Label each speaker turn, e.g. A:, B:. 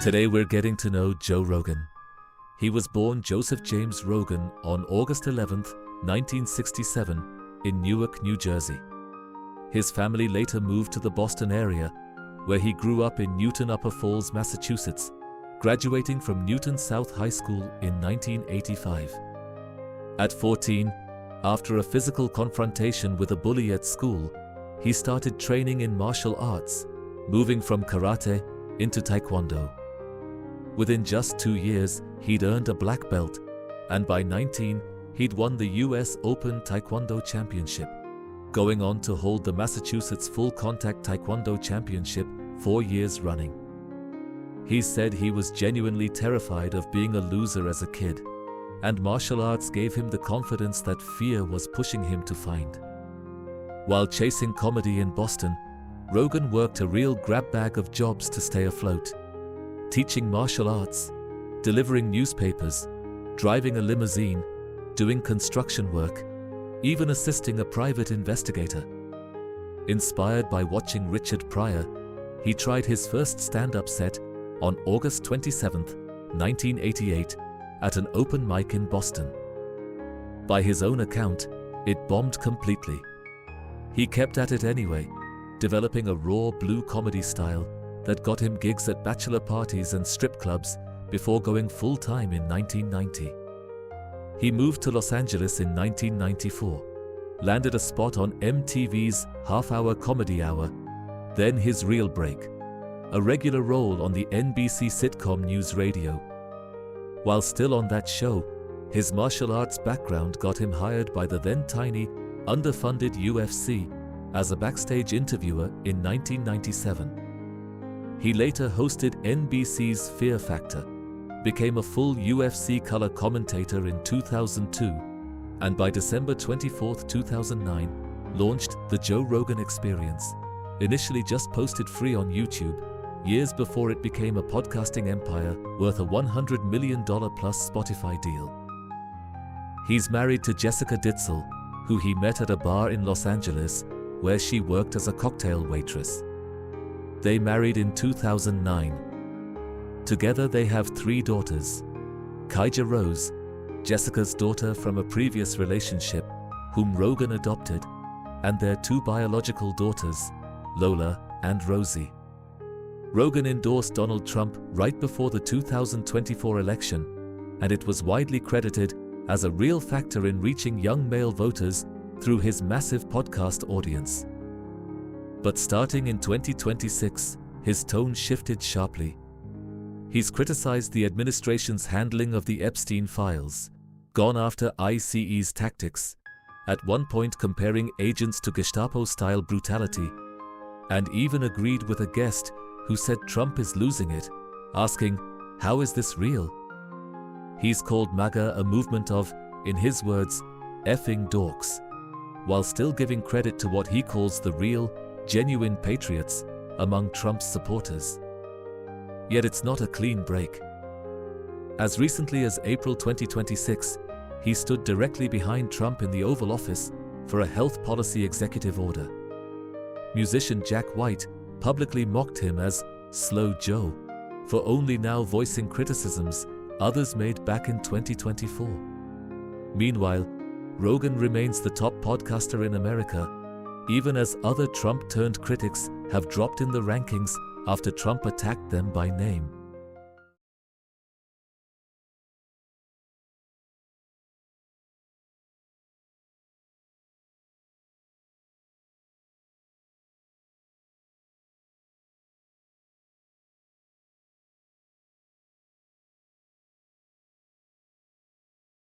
A: Today we're getting to know Joe Rogan. He was born Joseph James Rogan on August 11th, 1967 in Newark, New Jersey. His family later moved to the Boston area, where he grew up in Newton Upper Falls, Massachusetts, graduating from Newton South High School in 1985. At 14, after a physical confrontation with a bully at school, he started training in martial arts, moving from karate into taekwondo. Within just 2 years, he'd earned a black belt, and by 19, he'd won the US Open Taekwondo Championship, going on to hold the Massachusetts Full Contact Taekwondo Championship 4 years running. He said he was genuinely terrified of being a loser as a kid, and martial arts gave him the confidence that fear was pushing him to find. While chasing comedy in Boston, Rogan worked a real grab bag of jobs to stay afloat. Teaching martial arts, delivering newspapers, driving a limousine, doing construction work, even assisting a private investigator. Inspired by watching Richard Pryor, he tried his first stand-up set on August 27, 1988, at an open mic in Boston. By his own account, it bombed completely. He kept at it anyway, developing a raw blue comedy style that got him gigs at bachelor parties and strip clubs before going full-time in 1990. He moved to Los Angeles in 1994, landed a spot on MTV's Half-Hour Comedy Hour, then his real break, a regular role on the NBC sitcom News Radio. While still on that show, his martial arts background got him hired by the then tiny, underfunded UFC as a backstage interviewer in 1997. He later hosted NBC's Fear Factor, became a full UFC color commentator in 2002, and by December 24, 2009, launched The Joe Rogan Experience, initially just posted free on YouTube, years before it became a podcasting empire worth a $100 million plus Spotify deal. He's married to Jessica Ditzel, who he met at a bar in Los Angeles, where she worked as a cocktail waitress. They married in 2009. Together they have 3 daughters: Kaija Rose, Jessica's daughter from a previous relationship, whom Rogan adopted, and their 2 biological daughters, Lola and Rosie. Rogan endorsed Donald Trump right before the 2024 election, and it was widely credited as a real factor in reaching young male voters through his massive podcast audience. But starting in 2026, his tone shifted sharply. He's criticized the administration's handling of the Epstein files, gone after ICE's tactics, at one point comparing agents to Gestapo-style brutality, and even agreed with a guest who said Trump is losing it, asking, "How is this real?" He's called MAGA a movement of, in his words, effing dorks, while still giving credit to what he calls the real, genuine patriots among Trump's supporters. Yet it's not a clean break. As recently as April 2026, he stood directly behind Trump in the Oval Office for a health policy executive order. Musician Jack White publicly mocked him as Slow Joe for only now voicing criticisms others made back in 2024. Meanwhile, Rogan remains the top podcaster in America, even as other Trump-turned critics have dropped in the rankings after Trump attacked them by name.